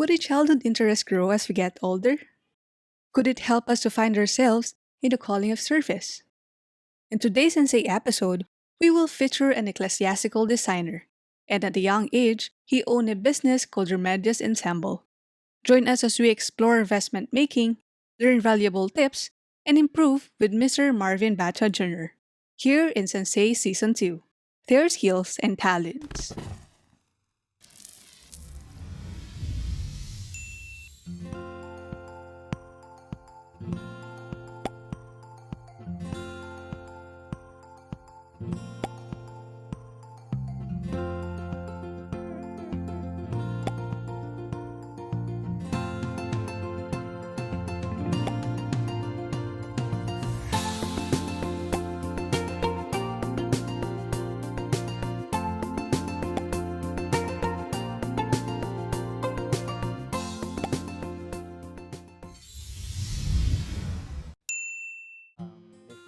Would a childhood interest grow as we get older? Could it help us to find ourselves in the calling of service? In today's Sensei episode, we will feature an ecclesiastical designer, and at a young age, he owned a business called Remedios Ensemble. Join us as we explore investment making, learn valuable tips, and improve with Mr. Marvin Bata Jr. here in Sensei Season 2. Their skills and talents.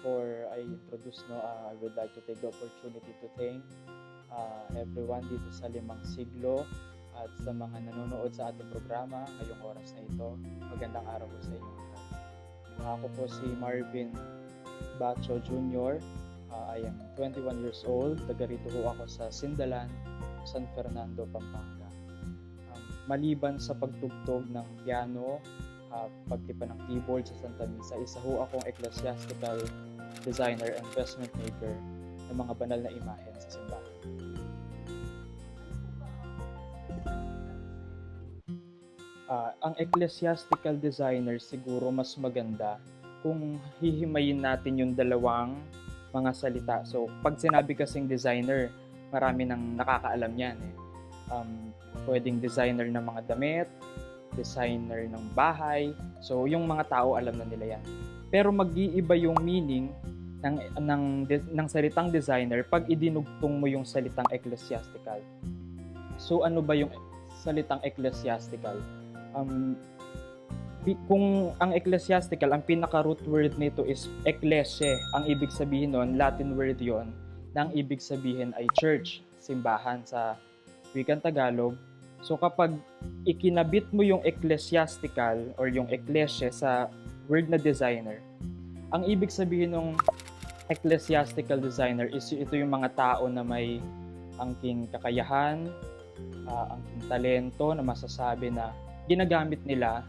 Before I introduce, I would like to take the opportunity to thank everyone dito sa Limang Siglo at sa mga nanonood sa ating programa ngayong oras na ito. Magandang araw po sa inyong lahat. Ako po si Marvin Bacho Jr. I am 21 years old. Taga rito ho ako sa Sindalan, San Fernando, Pampanga. Maliban sa pagtugtog ng piano, pagtipa ng keyboard sa Santa Misa, isa ho akong ecclesiastical designer and investment maker ng mga banal na imahen sa simbahan. Ang ecclesiastical designer siguro mas maganda kung hihimayin natin yung dalawang mga salita. So, pag sinabi kasing designer, marami nang nakakaalam yan. Pwedeng designer ng mga damit, designer ng bahay. So, yung mga tao alam na nila yan. Pero mag-iiba yung meaning ng salitang designer pag idinugtong mo yung salitang ecclesiastical. So, ano ba yung salitang ecclesiastical? Kung ang ecclesiastical, ang pinaka-root word nito is ecclesia. Ang ibig sabihin nun, Latin word yon, na ang ibig sabihin ay church, simbahan sa wikang Tagalog. So kapag ikinabit mo yung ecclesiastical or yung ecclesia sa word na designer, ang ibig sabihin ng ecclesiastical designer is ito yung mga tao na may angking kakayahan, angking talento na masasabi na ginagamit nila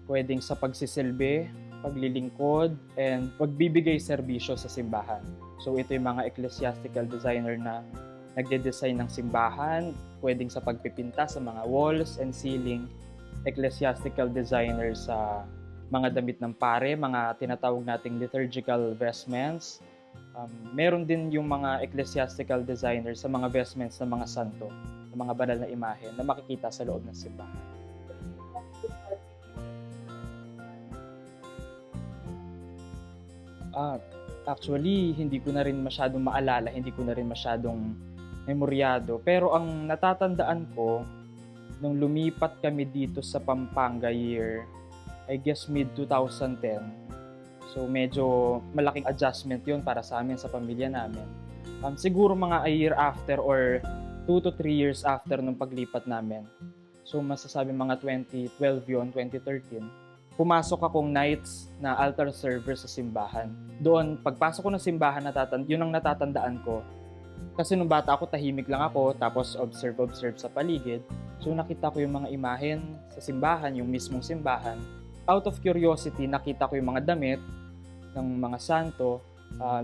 pwedeng sa pagsisilbi, paglilingkod, and pagbibigay serbisyo sa simbahan. So ito yung mga ecclesiastical designer na nagde-design ng simbahan, pwedeng sa pagpipinta sa mga walls and ceiling, ecclesiastical designer sa mga damit ng pare, mga tinatawag nating liturgical vestments. Meron din yung mga ecclesiastical designer sa mga vestments ng mga santo, ng mga banal na imahe na makikita sa loob ng simbahan. Actually, hindi ko na rin masyadong maalala, hindi ko na rin masyadong memoryado. Pero ang natatandaan ko, nung lumipat kami dito sa Pampanga year, I guess mid-2010. So medyo malaking adjustment yun para sa amin, sa pamilya namin. Siguro mga a year after or 2 to 3 years after nung paglipat namin. So masasabi mga 2012 yun, 2013. Pumasok akong nights na altar server sa simbahan. Doon, pagpasok ko ng simbahan, yun ang natatandaan ko. Kasi nung bata ako, tahimik lang ako, tapos observe sa paligid. So nakita ko yung mga imahen sa simbahan, yung mismong simbahan. Out of curiosity, nakita ko yung mga damit ng mga santo.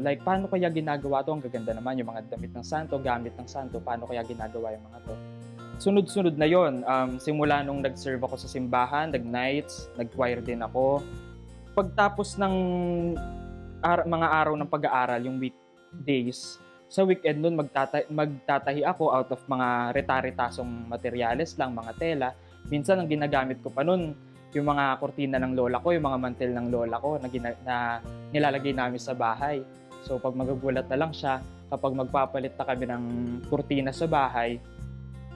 Like, paano kaya ginagawa to? Ang gaganda naman yung mga damit ng santo, gamit ng santo. Paano kaya ginagawa yung mga to? Sunod-sunod na yon. Simula nung nag-serve ako sa simbahan, nag-nights, nag-choir din ako. Pagtapos ng mga araw ng pag-aaral, yung weekdays, sa weekend nun magtatahi ako out of mga reta-retasong materyales lang, mga tela. Minsan ang ginagamit ko pa nun, yung mga kortina ng lola ko, yung mga mantel ng lola ko na nilalagay namin sa bahay. So pag magagulat na lang siya, kapag magpapalit na kami ng kortina sa bahay,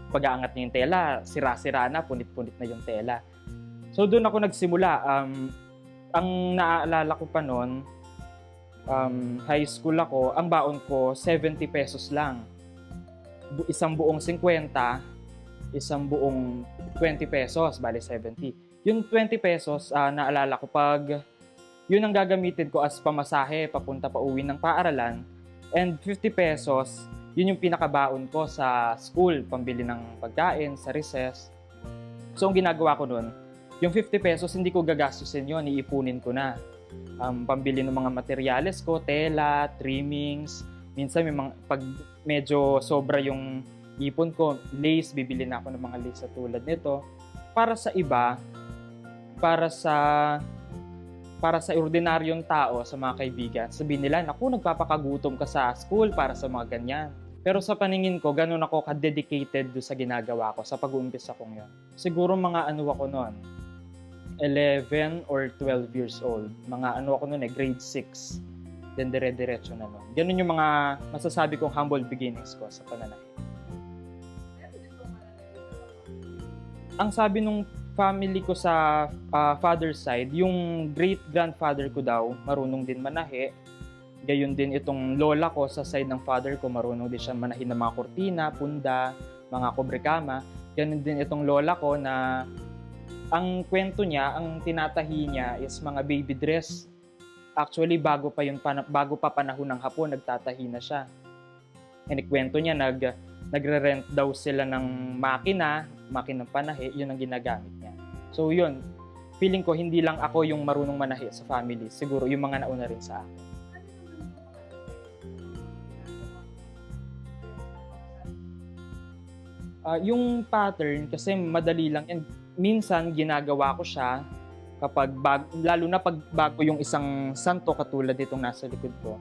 pag-aangat niya yung tela, sira-sira na, punit-punit na yung tela. So doon ako nagsimula. Ang naaalala ko pa noon, high school ako, ang baon ko 70 pesos lang. Isang buong 50, isang buong 20 pesos, bali 70. Yung 20 pesos, naalala ko pag yun ang gagamitin ko as pamasahe papunta pa uwi ng paaralan, and 50 pesos, yun yung pinakabaon ko sa school, pambili ng pagkain, sa recess. So ang ginagawa ko nun, yung 50 pesos hindi ko gagastusin yun, iipunin ko na. Pambili ng mga materyales ko, tela, trimmings, minsan pag medyo sobra yung ipon ko, lace, bibili na ako ng mga lace sa tulad nito. Para sa iba, para sa ordinaryong tao, sa mga kaibigan, sabihin nila, naku, nagpapakagutom ka sa school para sa mga ganyan. Pero sa paningin ko, ganun ako ka-dedicated do sa ginagawa ko, sa pag-uumpisa kong yun. Siguro mga ako noon, 11 or 12 years old. Mga ako noon grade 6. Then dire-diretso na noon. Ganun yung mga masasabi kong humble beginnings ko sa pananahe. Ang sabi nung family ko sa father's side, yung great-grandfather ko daw, marunong din manahe. Gayon din itong lola ko sa side ng father ko, marunong din siya manahin ng mga kurtina, punda, mga kobrekama. Ganon din itong lola ko na ang kwento niya, ang tinatahi niya is mga baby dress. Actually, bago pa panahon ng Hapon, nagtatahi na siya. Kwento niya, nagre-rent daw sila ng makinang panahe, yun ang ginagamit niya. So yun, feeling ko hindi lang ako yung marunong manahe sa family, siguro yung mga nauna rin sa akin. Yung pattern, kasi madali lang yan. Minsan, ginagawa ko siya kapag lalo na pag bago yung isang santo katulad itong nasa likod ko.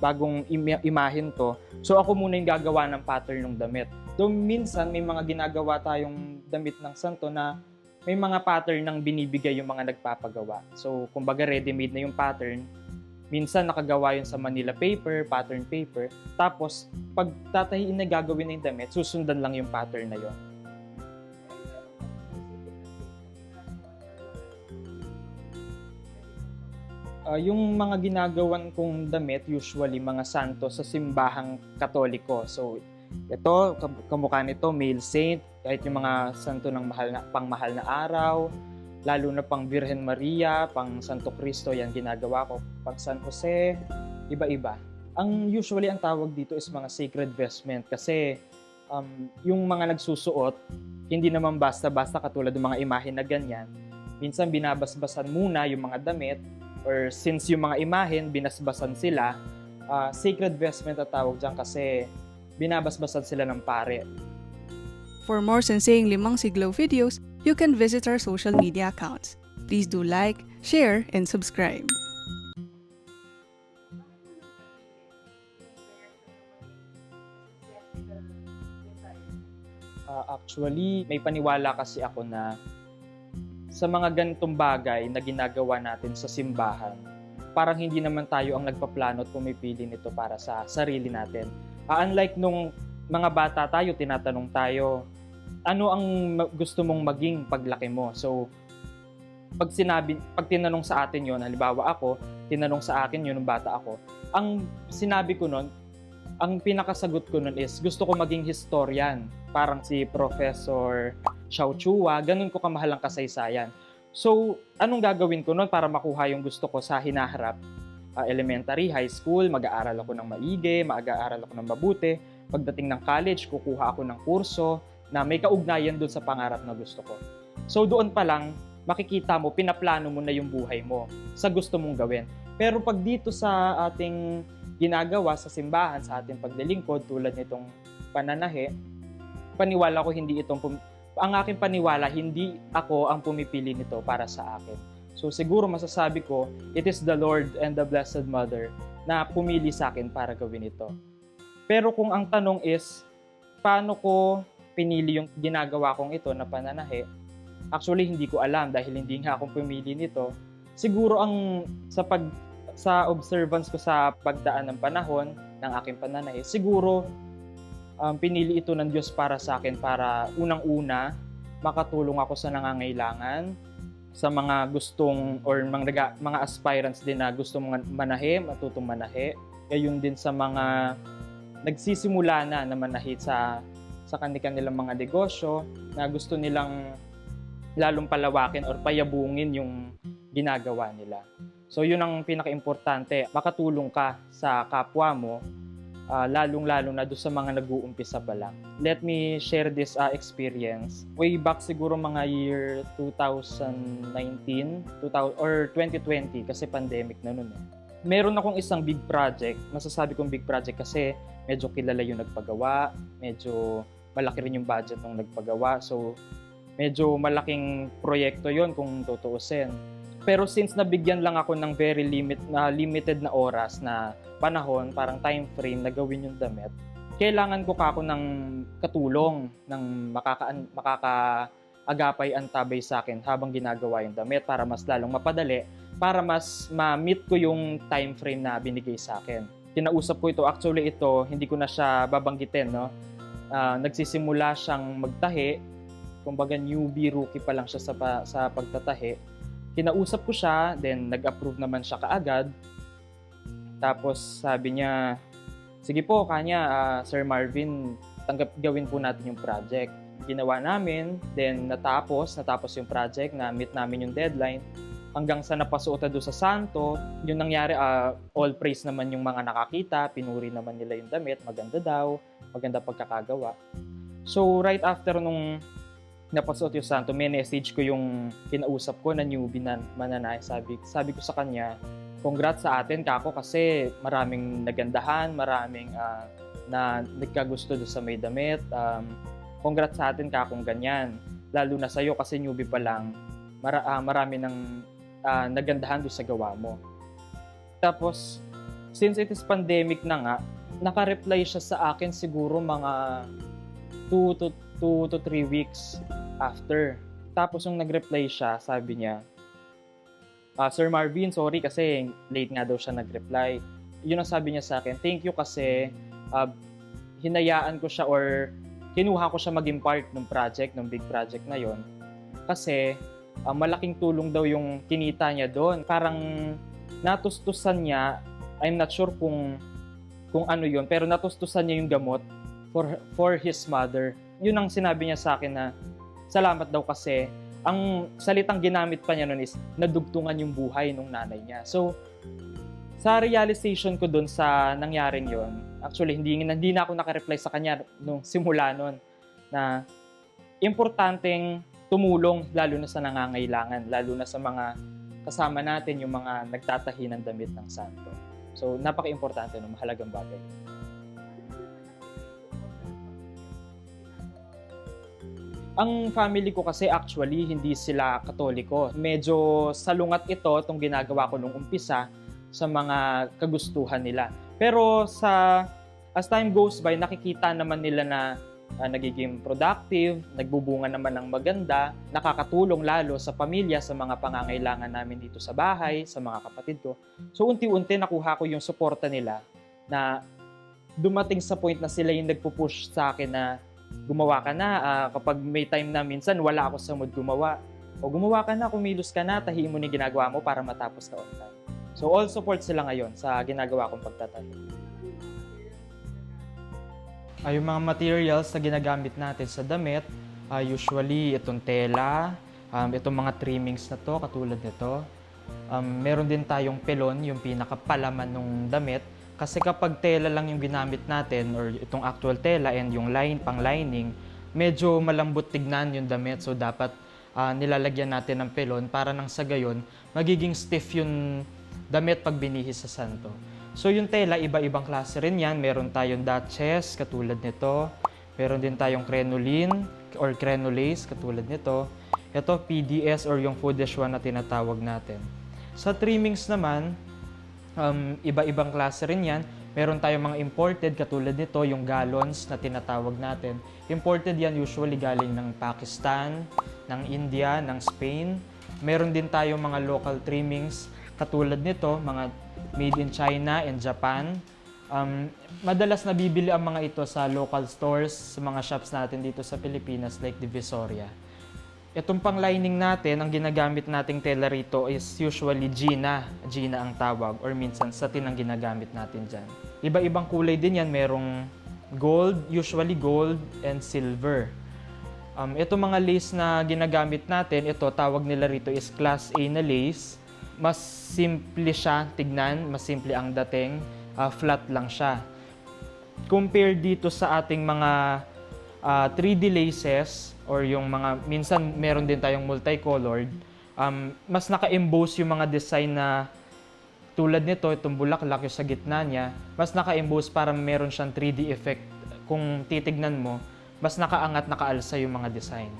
Bagong imahin to. So ako muna yung gagawa ng pattern ng damit. Though minsan, may mga ginagawa tayong damit ng santo na may mga pattern nang binibigay yung mga nagpapagawa. So, kumbaga ready-made na yung pattern. Minsan nakagawa yun sa Manila paper, pattern paper. Tapos, pag tatahiin na gagawin na yung damit, susundan lang yung pattern na yun. Yung mga ginagawan kong damit, usually mga santo sa simbahang Katoliko. So, ito, kamukha nito, male saint, kahit yung mga santo ng pangmahal na araw, lalo na pang Virgen Maria, pang Santo Cristo, yan ginagawa ko, pang San Jose, iba-iba. Usually ang tawag dito is mga sacred vestment kasi yung mga nagsusuot, hindi naman basta-basta katulad ng mga imahe na ganyan. Minsan binabasbasan muna yung mga damit, or since yung mga imahen, binasbasan sila, sacred vestment at tawag dyan kasi binabasbasan sila ng pare. For more Senseiing Limang Siglo videos, you can visit our social media accounts. Please do like, share, and subscribe. Actually, may paniwala kasi ako na sa mga ganitong bagay na ginagawa natin sa simbahan, parang hindi naman tayo ang nagpaplano at pumipili nito para sa sarili natin. Unlike nung mga bata tayo, tinatanong tayo, ano ang gusto mong maging paglaki mo? So, pag tinanong sa atin yon, halimbawa ako, tinanong sa akin yun nung bata ako, ang sinabi ko nun, ang pinakasagot ko nun is, gusto ko maging historian. Parang si Professor Xiao Chua, ganun ko kamahal ang kasaysayan. So, anong gagawin ko nun para makuha yung gusto ko sa hinaharap? Elementary, high school, mag-aaral ako ng maigi, mag-aaral ako ng mabuti. Pagdating ng college, kukuha ako ng kurso na may kaugnayan doon sa pangarap na gusto ko. So, doon pa lang, makikita mo, pinaplano mo na yung buhay mo sa gusto mong gawin. Pero pag dito sa ating ginagawa sa simbahan, sa ating paglilingkod, tulad nitong pananahe, paniwala ko ang aking paniwala, hindi ako ang pumipili nito para sa akin. So siguro masasabi ko, it is the Lord and the Blessed Mother na pumili sa akin para gawin ito. Pero kung ang tanong is, paano ko pinili yung ginagawa kong ito na pananahe, actually hindi ko alam dahil hindi nga akong pumili nito. Siguro sa observance ko sa pagdaan ng panahon ng aking pananahe, siguro pinili ito ng Diyos para sa akin para unang-una makatulong ako sa nangangailangan, sa mga gustong or mga aspirants din na gustong manahe, matutong manahe, gayon din sa mga nagsisimula na manahe sa sa kanilang mga negosyo na gusto nilang lalong palawakin or payabungin yung ginagawa nila. So yun ang pinaka-importante, makatulong ka sa kapwa mo, lalong-lalo na doon sa mga nag-uumpisa pa lang. Let me share this experience. Way back siguro mga year 2019 or 2020 kasi pandemic na nun. Meron akong isang big project. Masasabi kong big project kasi medyo kilala yung nagpagawa, medyo malaki rin yung budget ng nagpagawa. So medyo malaking proyekto yon kung tutuusin. Pero since nabigyan lang ako ng very limited na oras na panahon, parang time frame na gawin yung damit, kailangan ko kako ng katulong ng makakaagapay antabay sa akin habang ginagawa yung damit para mas lalong mapadali, para mas ma-meet ko yung time frame na binigay sa akin. Kinausap ko ito, actually ito, hindi ko na siya babanggitin, no? Nagsisimula siyang magtahi, kumbaga newbie, rookie pa lang siya sa pagtatahi. Kinausap ko siya, then nag-approve naman siya kaagad. Tapos sabi niya, sige po, Sir Marvin, gawin po natin yung project. Ginawa namin, then natapos yung project, na-meet namin yung deadline. Hanggang sa napasuot na doon sa santo, yung nangyari, all praise naman yung mga nakakita, pinuri naman nila yung damit, maganda daw, maganda pagkakagawa. So right after nung napasuot yung santo, may message ko yung kinausap ko na newbie na mananay. Sabi ko sa kanya, congrats sa atin kako kasi maraming nagandahan, maraming na nagkagusto doon sa may damit. Congrats sa atin kakong ganyan. Lalo na sa'yo kasi newbie pa lang, marami ng nagandahan doon sa gawa mo. Tapos, since it is pandemic na nga, naka-reply siya sa akin siguro mga 2 to 3 weeks after. Tapos nung nag-reply siya, sabi niya, Sir Marvin, sorry kasi late nga daw siya nag-reply. Yun ang sabi niya sa akin, thank you kasi hinayaan ko siya or kinuha ko siya maging part ng project, ng big project na yon. Kasi malaking tulong daw yung kinita niya doon. Parang natustusan niya, I'm not sure kung ano yun, pero natustusan niya yung gamot for his mother. Yun ang sinabi niya sa akin na salamat daw kasi ang salitang ginamit pa niya nun is nadugtungan yung buhay ng nanay niya. So, sa realization ko dun sa nangyaring yon, actually hindi na ako naka-reply sa kanya nung simula nun, na importanteng tumulong lalo na sa nangangailangan, lalo na sa mga kasama natin, yung mga nagtatahi ng damit ng santo. So, napaka-importante no, mahalagang bagay. Ang family ko kasi actually hindi sila Katoliko. Medyo salungat itong ginagawa ko nung umpisa sa mga kagustuhan nila. Pero as time goes by, nakikita naman nila na nagiging productive, nagbubunga naman ng maganda, nakakatulong lalo sa pamilya, sa mga pangangailangan namin dito sa bahay, sa mga kapatid ko. So unti-unti nakuha ko yung suporta nila na dumating sa point na sila yung nagpupush sa akin na gumawa ka na, kapag may time na minsan wala ako sa mood gumawa. O gumawa ka na, kumilos ka na, tahiin mo na yung ginagawa mo para matapos ka on time. So all support sila ngayon sa ginagawa kong pagtatahi. Yung mga materials na ginagamit natin sa damit, usually itong tela, itong mga trimmings na to, katulad nito. Meron din tayong pelon, yung pinakapalaman ng damit. Kasi kapag tela lang yung ginamit natin or itong actual tela and yung pang-lining, medyo malambot tignan yung damit. So dapat nilalagyan natin ng pelon para nang sa gayon, magiging stiff yung damit pag binihis sa santo. So yung tela, iba-ibang klase rin yan. Meron tayong Duchess, katulad nito. Meron din tayong crinoline or crinolace, katulad nito. Ito, PDS or yung Fudeshwan na tinatawag natin. Sa trimmings naman, iba-ibang klase rin yan. Meron tayong mga imported, katulad nito, yung gallons na tinatawag natin. Imported yan usually galing ng Pakistan, ng India, ng Spain. Meron din tayong mga local trimmings, katulad nito, mga made in China and Japan. Madalas nabibili ang mga ito sa local stores, sa mga shops natin dito sa Pilipinas like Divisoria. Itong pang-lining natin, ang ginagamit nating tela rito is usually Gina. Gina ang tawag or minsan satin ang ginagamit natin dyan. Iba-ibang kulay din yan. Merong Gold, usually gold and silver. Ito mga lace na ginagamit natin, ito tawag nila rito is Class A na lace. Mas simple siya tignan, mas simple ang dating, flat lang siya. Compare dito sa ating mga 3D laces or yung mga, minsan meron din tayong multicolored, mas naka-emboss yung mga design na tulad nito, itong bulaklak yung sa gitna niya, mas naka-emboss para meron siyang 3D effect. Kung titignan mo, mas nakaangat, nakaalsa yung mga design.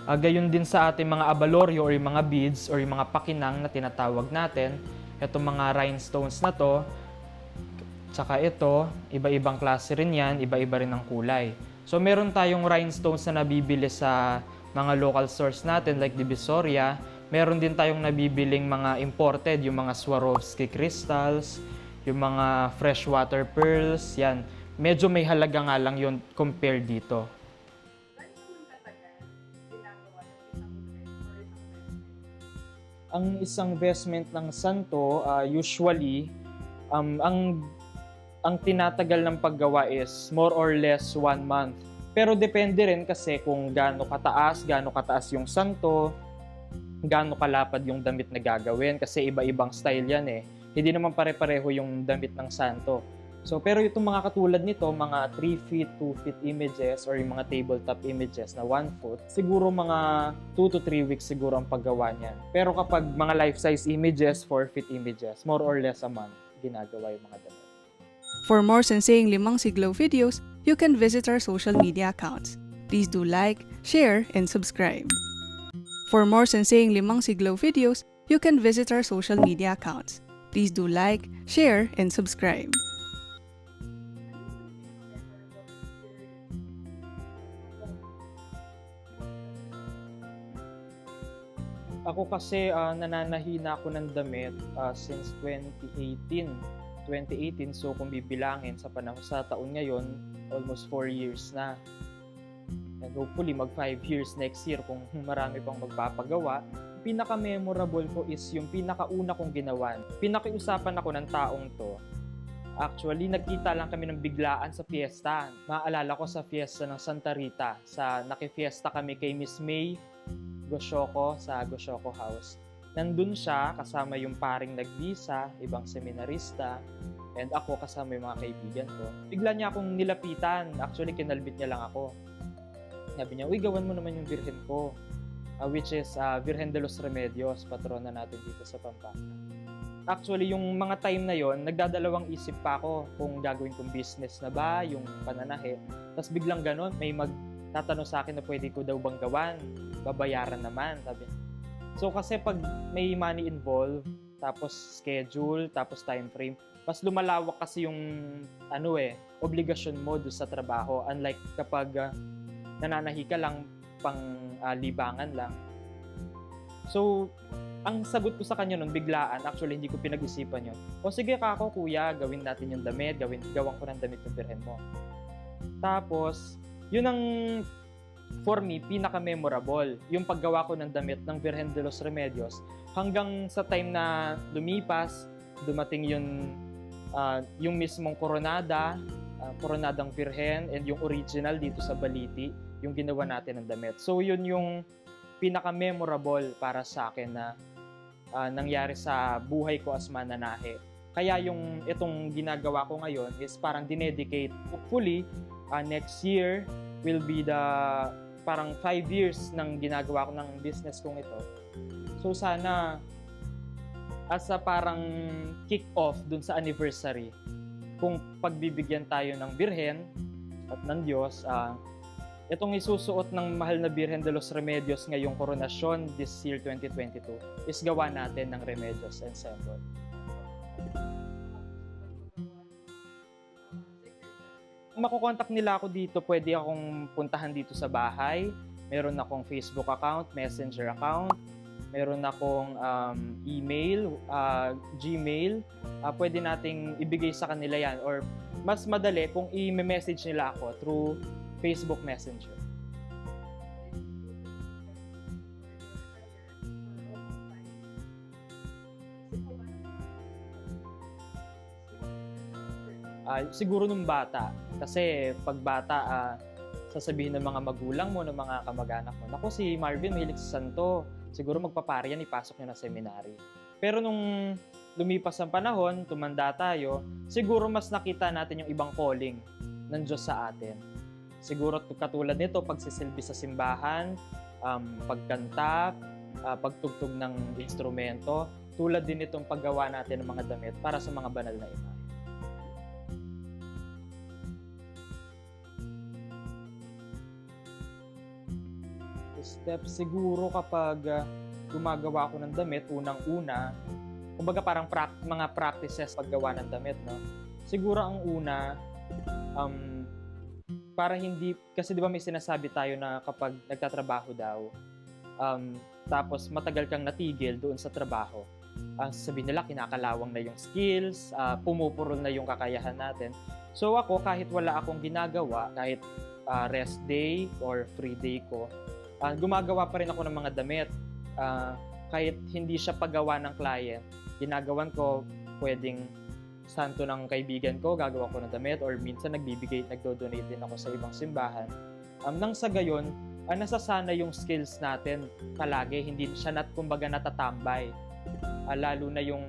Gayon din sa ating mga abaloryo or yung mga beads or yung mga pakinang na tinatawag natin. Itong mga rhinestones na to, tsaka ito, iba-ibang klase rin yan, iba-iba rin ang kulay. So meron tayong rhinestones na nabibili sa mga local stores natin like Divisoria. Meron din tayong nabibiling mga imported, yung mga Swarovski crystals, yung mga freshwater pearls, yan. Medyo may halaga nga lang yun compare dito. Ang isang vestment ng santo, usually, ang tinatagal ng paggawa is more or less 1 month. Pero depende rin kasi kung gaano kataas yung santo, gaano kalapad yung damit na gagawin kasi iba-ibang style yan eh. Hindi naman pare-pareho yung damit ng santo. So, pero itong mga katulad nito, mga 3 feet, 2 feet images or yung mga tabletop images na 1 foot, siguro mga 2 to 3 weeks siguro ang paggawa niyan. Pero kapag mga life-size images, 4 feet images, more or less a month, ginagawa yung mga damit. For more Senseiing Limang Siglo videos, you can visit our social media accounts. Please do like, share, and subscribe. For more Senseiing Limang Siglo videos, you can visit our social media accounts. Please do like, share, and subscribe. Ako kasi nananahina ako ng damit since 2018. 2018, so kung bibilangin sa panahon sa taon ngayon, almost 4 years na. And hopefully mag 5 years next year kung marami pang magpapagawa. Pinaka-memorable ko is yung pinakauna kong ginawan. Pinakiusapan ako ng taong to. Actually, nagkita lang kami ng biglaan sa fiesta. Maalala ko sa fiesta ng Santa Rita. Nakifiesta kami kay Miss May Gosyoko sa Gosyoko House. Nandun siya kasama yung paring nagbisa, ibang seminarista, and ako kasama yung mga kaibigan ko. Bigla niya akong nilapitan. Actually, kinalbit niya lang ako. Sabi niya, uy, gawan mo naman yung birhen ko. Which is Virgen de los Remedios, patrona natin dito sa Pampanga. Actually, yung mga time na yon, nagdadalawang isip pa ako kung gagawin kong business na ba, yung pananahe. Tapos biglang ganon, may magtatanong sa akin na pwede ko daw bang gawan, babayaran naman, sabi. So kasi pag may money involved, tapos schedule, tapos time frame, mas lumalawak kasi yung obligasyon mo doon sa trabaho. Unlike kapag nananahi ka lang, pang libangan lang. So, ang sagot ko sa kanya nun, biglaan, actually hindi ko pinag-isipan yun. O sige kako kuya, gawin natin yung damit, gawan ko ng damit yung birhen mo. Tapos, yun ang for me, pinaka-memorable, yung paggawa ko ng damit ng Virgen de los Remedios. Hanggang sa time na lumipas, dumating yung mismong koronadang Virgen and yung original dito sa Baliti, yung ginawa natin ng damit. So yun yung pinaka-memorable para sa akin na nangyari sa buhay ko as mananahe. Kaya itong ginagawa ko ngayon is parang dinedicate. Hopefully, next year will be the parang 5 years ng ginagawa ko ng business kong ito. So sana as a parang kick-off dun sa anniversary, kung pagbibigyan tayo ng Birhen at ng Diyos, itong isusuot ng mahal na Virgen de los Remedios ngayong koronasyon this year 2022 is gawa natin ng Remedios Ensemble. Kung makukontak nila ako dito, pwede akong puntahan dito sa bahay. Meron akong Facebook account, Messenger account, meron akong email, Gmail. Pwede nating ibigay sa kanila yan. Or mas madali kung i-message nila ako through Facebook Messenger. Siguro nung bata. Kasi pag bata, sasabihin ng mga magulang mo, ng mga kamag-anak mo, naku, si Marvin mahilig sa santo. Siguro magpapari yan, ipasok niya na seminary. Pero nung lumipas ang panahon, tumanda tayo, siguro mas nakita natin yung ibang calling ng Diyos sa atin. Siguro katulad nito, pagsisilbi sa simbahan, pagkanta, pagtugtog ng instrumento, tulad din itong paggawa natin ng mga damit para sa mga banal na imahe. Step siguro kapag gumagawa ako ng damit, unang-una, kumbaga parang mga practices paggawa ng damit, no? Siguro ang una, para hindi, kasi di ba may sinasabi tayo na kapag nagtatrabaho daw, tapos matagal kang natigil doon sa trabaho, sabihin nila kinakalawang na yung skills, pumupurol na yung kakayahan natin. So ako, kahit wala akong ginagawa, kahit rest day or free day ko, gumagawa pa rin ako ng mga damit. Kahit hindi siya paggawa ng client, ginagawan ko, pwedeng santo ng kaibigan ko, gagawa ko ng damit, or minsan nagdo-donate din ako sa ibang simbahan. Nang sa gayon, nasasana yung skills natin palagi, hindi siya kumbaga natatambay. Lalo na yung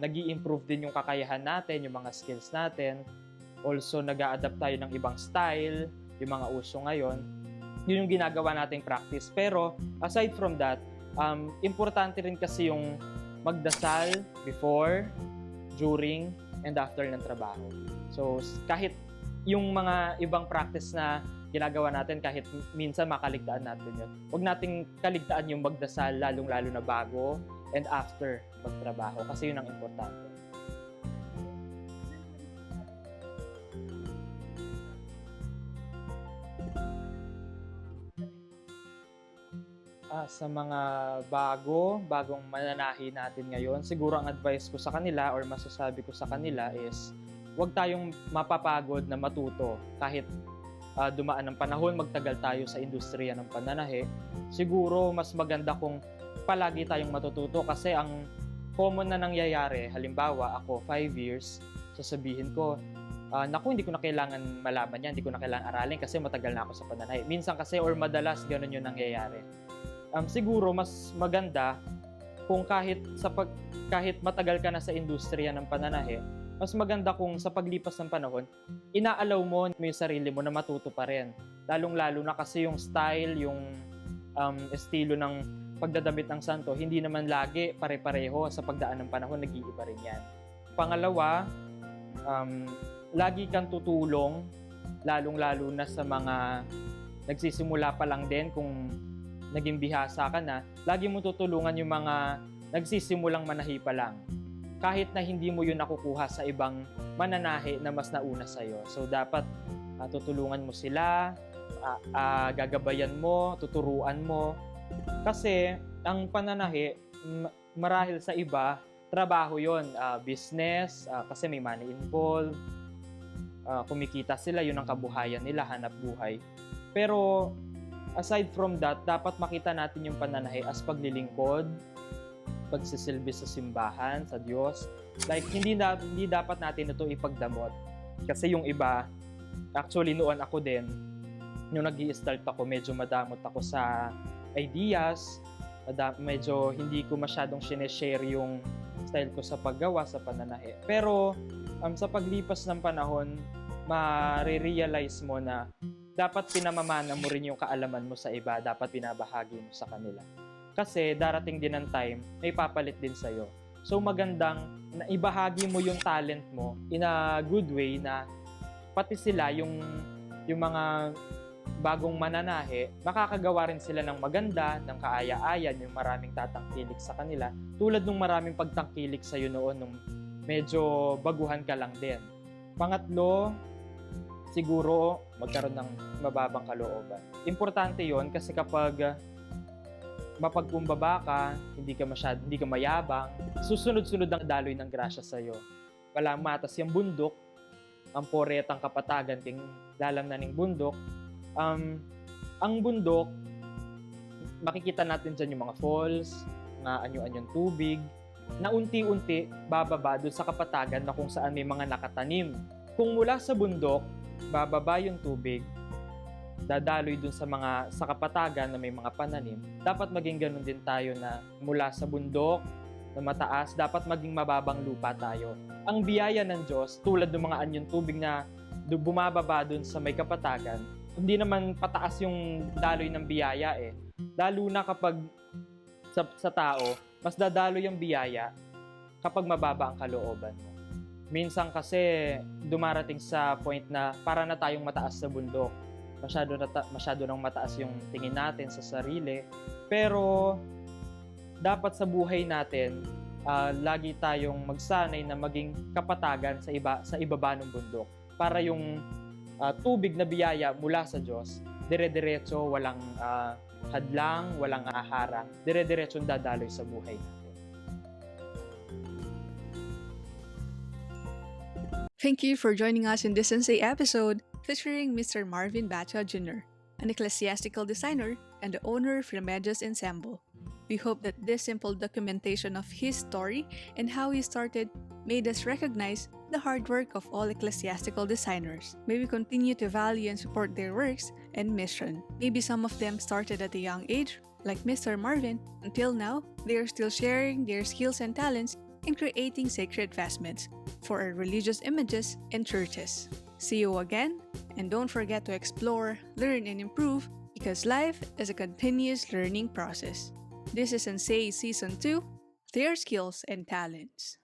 nag-i-improve din yung kakayahan natin, yung mga skills natin. Also, nag-a-adapt tayo ng ibang style, yung mga uso ngayon. Yun yung ginagawa nating practice. Pero, aside from that, importante rin kasi yung magdasal before, during, and after ng trabaho. So, kahit yung mga ibang practice na ginagawa natin, kahit minsan makaligtaan natin yun, huwag nating kaligtaan yung magdasal, lalong-lalo na bago and after magtrabaho. Kasi yun ang importante. Sa mga bagong mananahi natin ngayon, siguro ang advice ko sa kanila or masasabi ko sa kanila is huwag tayong mapapagod na matuto. Kahit dumaan ng panahon, magtagal tayo sa industriya ng pananahi, siguro mas maganda kung palagi tayong matututo kasi ang common na nangyayari, halimbawa ako 5 years, sasabihin ko, naku, hindi ko na kailangan malaman yan, hindi ko na kailangan aralin kasi matagal na ako sa pananahi. Minsan kasi or madalas ganun yung nangyayari. Siguro mas maganda kung kahit matagal ka na sa industriya ng pananahi, mas maganda kung sa paglipas ng panahon, inaalaw mo yung sarili mo na matuto pa rin. Lalong-lalo na kasi yung style, yung estilo ng pagdadamit ng santo, hindi naman lagi pare-pareho. Sa pagdaan ng panahon, nag-iiba rin yan. Pangalawa, lagi kang tutulong, lalong-lalo na sa mga nagsisimula pa lang din, kung naging bihasa ka na, lagi mo tutulungan yung mga nagsisimulang manahi pa lang. Kahit na hindi mo yun nakukuha sa ibang mananahi na mas nauna sa'yo. So, dapat tutulungan mo sila, gagabayan mo, tuturuan mo. Kasi, ang pananahi, marahil sa iba, trabaho yon, business, kasi may money involved, kumikita sila, yun ang kabuhayan nila, hanap buhay. Pero, aside from that, dapat makita natin yung pananahi as paglilingkod, pagsisilbi sa simbahan, sa Diyos. Like, hindi dapat natin ito ipagdamot. Kasi yung iba, actually noon ako din, nung nag-i-start ako, medyo madamot ako sa ideas, medyo hindi ko masyadong sineshare yung style ko sa paggawa, sa pananahi. Pero, sa paglipas ng panahon, ma-realize mo na dapat pinamamana mo rin yung kaalaman mo sa iba, dapat binabahagi mo sa kanila. Kasi darating din ang time, may papalit din sa'yo. So magandang na ibahagi mo yung talent mo in a good way na pati sila, yung mga bagong mananahi, makakagawa rin sila ng maganda, ng kaaya-ayan, yung maraming tatangkilik sa kanila, tulad nung maraming pagtangkilik sa'yo noon nung medyo baguhan ka lang din. Pangatlo, siguro magkaroon ng mababang kalooban. Importante yon kasi kapag mapagkumbaba ka, hindi ka mayabang, susunod-sunod ang daloy ng grasya sa iyo. Wala matas yung bundok, ang poretang kapatagan ting lalamnaning bundok. Ang bundok, makikita natin dyan yung mga falls, mga anyo-anyong tubig, na unti-unti bababa doon sa kapatagan na kung saan may mga nakatanim. Kung mula sa bundok, bababa yung tubig, dadaloy dun sa kapatagan na may mga pananim, dapat maging ganun din tayo na mula sa bundok na mataas, dapat maging mababang lupa tayo. Ang biyaya ng Diyos, tulad ng mga anyong tubig na bumababa dun sa may kapatagan, hindi naman pataas yung daloy ng biyaya eh. Lalo na kapag sa tao, mas dadaloy yung biyaya kapag mababa ang kalooban mo. Minsan kasi dumarating sa point na para na tayong mataas sa bundok. Masyado nang mataas yung tingin natin sa sarili. Pero dapat sa buhay natin, lagi tayong magsanay na maging kapatagan sa ibaba ng bundok. Para yung tubig na biyaya mula sa Diyos, dire-diretso, walang hadlang, walang aharang, dire-diretsong dadaloy sa buhay natin. Thank you for joining us in this Sensei episode featuring Mr. Marvin Bacha Jr., an ecclesiastical designer and the owner of Remedios Ensemble. We hope that this simple documentation of his story and how he started made us recognize the hard work of all ecclesiastical designers. May we continue to value and support their works and mission. Maybe some of them started at a young age, like Mr. Marvin. Until now, they are still sharing their skills and talents in creating sacred vestments for our religious images and churches. See you again, and don't forget to explore, learn, and improve, because life is a continuous learning process. This is Sensei Season 2, Their Skills and Talents.